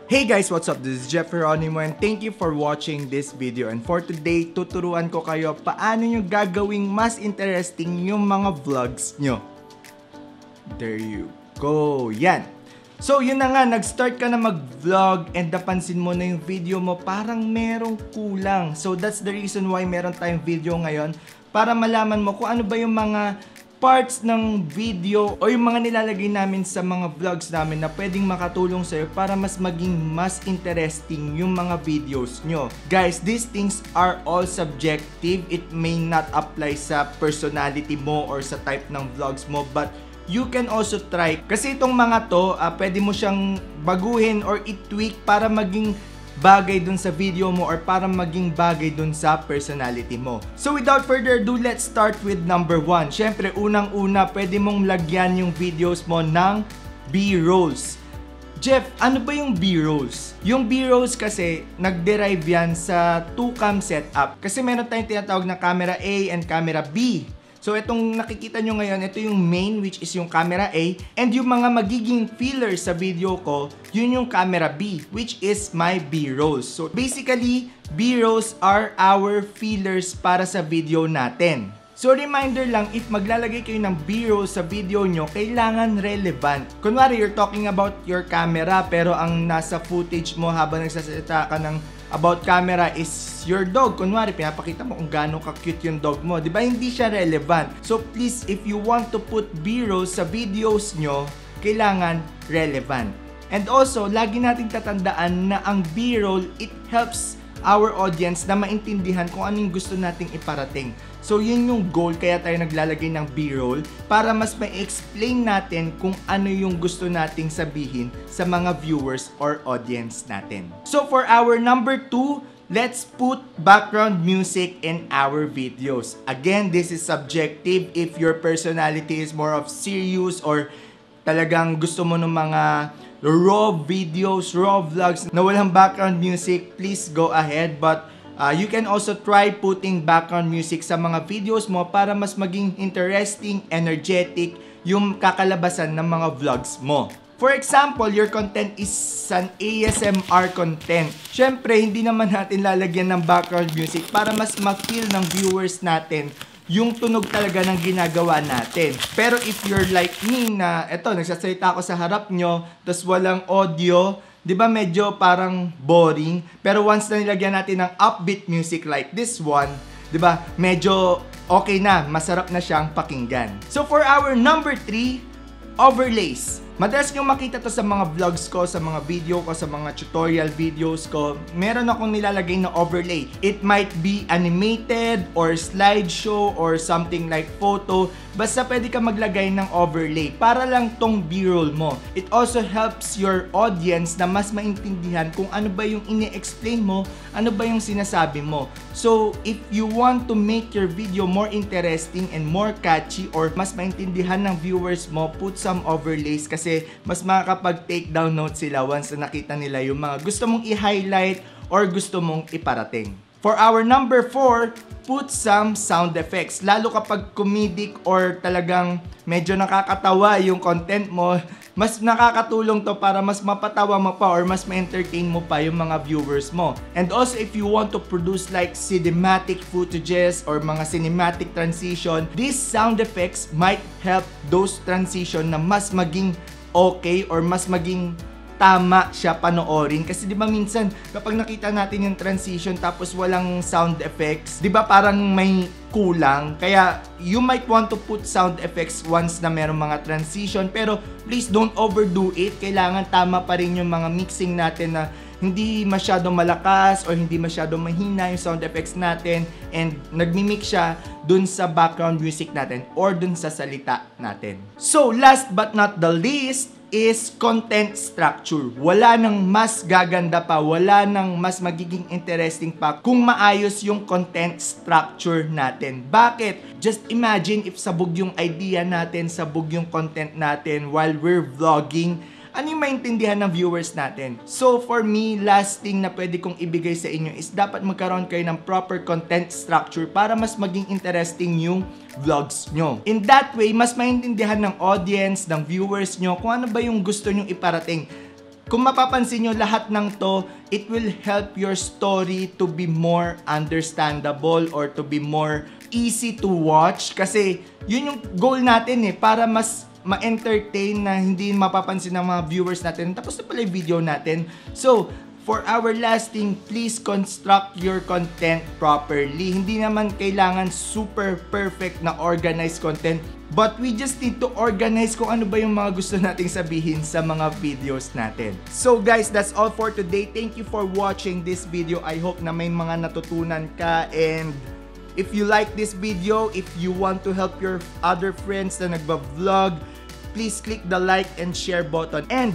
Hey guys, what's up? This is Geronimo and thank you for watching this video. And for today, tuturuan ko kayo paano nyo gagawing mas interesting yung mga vlogs nyo. There you go. Yan. So yun na nga, nag-start ka na mag-vlog and napansin mo na yung video mo parang merong kulang. So that's the reason why meron tayong video ngayon para malaman mo kung ano ba yung mga parts ng video o yung mga nilalagay namin sa mga vlogs namin na pwedeng makatulong sa'yo para mas maging mas interesting yung mga videos nyo. Guys, these things are all subjective. It may not apply sa personality mo or sa type ng vlogs mo, but you can also try. Kasi itong mga to, pwede mo siyang baguhin or i-tweak para maging bagay dun sa video mo or para maging bagay dun sa personality mo. So without further ado, let's start with number 1. Syempre, unang-una, pwede mong lagyan yung videos mo ng B-rolls. Jeff, ano ba yung B-rolls? Yung B-rolls kasi, nag-derive yan sa 2-cam setup. Kasi meron tayong tinatawag na camera A and camera B. So itong nakikita nyo ngayon, ito yung main, which is yung camera A, and yung mga magiging fillers sa video ko, yun yung camera B, which is my B-rolls. So basically, B-rolls are our fillers para sa video natin. So reminder lang, if maglalagay kayo ng B-rolls sa video nyo, kailangan relevant. Kunwari, you're talking about your camera, pero ang nasa footage mo habang nagsasalita ka ng about camera is your dog. Kunwari, pinapakita mo kung gaano ka-cute yung dog mo. Diba? Hindi siya relevant. So please, if you want to put B-rolls sa videos nyo, kailangan relevant. And also, lagi nating tatandaan na ang B-roll, it helps our audience na maintindihan kung ano yung gusto nating iparating. So yun yung goal, kaya tayo naglalagay ng B-roll para mas ma-explain natin kung ano yung gusto nating sabihin sa mga viewers or audience natin. So for our number 2, let's put background music in our videos. Again, this is subjective. If your personality is more of serious or talagang gusto mo ng mga raw videos, raw vlogs na walang background music, please go ahead. But you can also try putting background music sa mga videos mo para mas maging interesting, energetic yung kakalabasan ng mga vlogs mo. For example, your content is an ASMR content. Syempre, hindi naman natin lalagyan ng background music para mas ma-feel ng viewers natin yung tunog talaga ng ginagawa natin. Pero if you're like me na, eto, nagsasalita ako sa harap nyo, tas walang audio, di ba medyo parang boring? Pero once na nilagyan natin ng upbeat music like this one, di ba medyo okay na, masarap na siyang pakinggan. So for our number 3, overlays. Madalas nyo makita to sa mga vlogs ko, sa mga video ko, sa mga tutorial videos ko. Meron akong nilalagay na overlay. It might be animated or slideshow or something like photo. Basta pwede ka maglagay ng overlay para lang tong B-roll mo. It also helps your audience na mas maintindihan kung ano ba yung ini-explain mo, ano ba yung sinasabi mo. So, if you want to make your video more interesting and more catchy or mas maintindihan ng viewers mo, put some overlays kasi mas makakapag-take down notes sila once na nakita nila yung mga gusto mong i-highlight or gusto mong iparating. For our number 4, put some sound effects. Lalo kapag comedic or talagang medyo nakakatawa yung content mo, mas nakakatulong to para mas mapatawa mo pa or mas ma-entertain mo pa yung mga viewers mo. And also, if you want to produce like cinematic footages or mga cinematic transition, these sound effects might help those transition na mas maging okay or mas maging tama siya panoorin. Kasi di ba minsan kapag nakita natin yung transition tapos walang sound effects, di ba parang may kulang? Kaya you might want to put sound effects once na merong mga transition, pero please don't overdo it. Kailangan tama pa rin yung mga mixing natin na hindi masyadong malakas or hindi masyadong mahina yung sound effects natin and nagmimix siya dun sa background music natin or dun sa salita natin. So last but not the least is content structure. Wala nang mas gaganda pa, wala nang mas magiging interesting pa kung maayos yung content structure natin. Bakit? Just imagine if sabog yung idea natin, sabog yung content natin while we're vlogging, ano yung maintindihan ng viewers natin? So for me, last thing na pwede kong ibigay sa inyo is dapat magkaroon kayo ng proper content structure para mas maging interesting yung vlogs nyo. In that way, mas maintindihan ng audience, ng viewers nyo kung ano ba yung gusto nyong iparating. Kung mapapansin nyo, lahat ng to, it will help your story to be more understandable or to be more easy to watch. Kasi yun yung goal natin para mas ma-entertain na hindi mapapansin ng mga viewers natin. Tapos na pala yung video natin. So, for our last thing, please construct your content properly. Hindi naman kailangan super perfect na organized content. But we just need to organize kung ano ba yung mga gusto nating sabihin sa mga videos natin. So guys, that's all for today. Thank you for watching this video. I hope na may mga natutunan ka. And if you like this video, if you want to help your other friends na nagba-vlog, please click the like and share button. And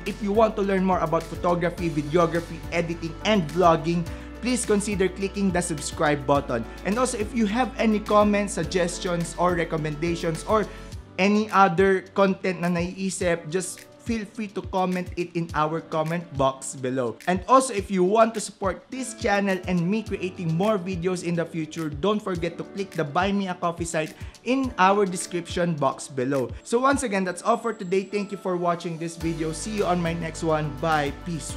if you want to learn more about photography, videography, editing, and vlogging, please consider clicking the subscribe button. And also, if you have any comments, suggestions, or recommendations, or any other content na naiisip, just feel free to comment it in our comment box below. And also, if you want to support this channel and me creating more videos in the future, don't forget to click the Buy Me a Coffee site in our description box below. So once again, that's all for today. Thank you for watching this video. See you on my next one. Bye. Peace.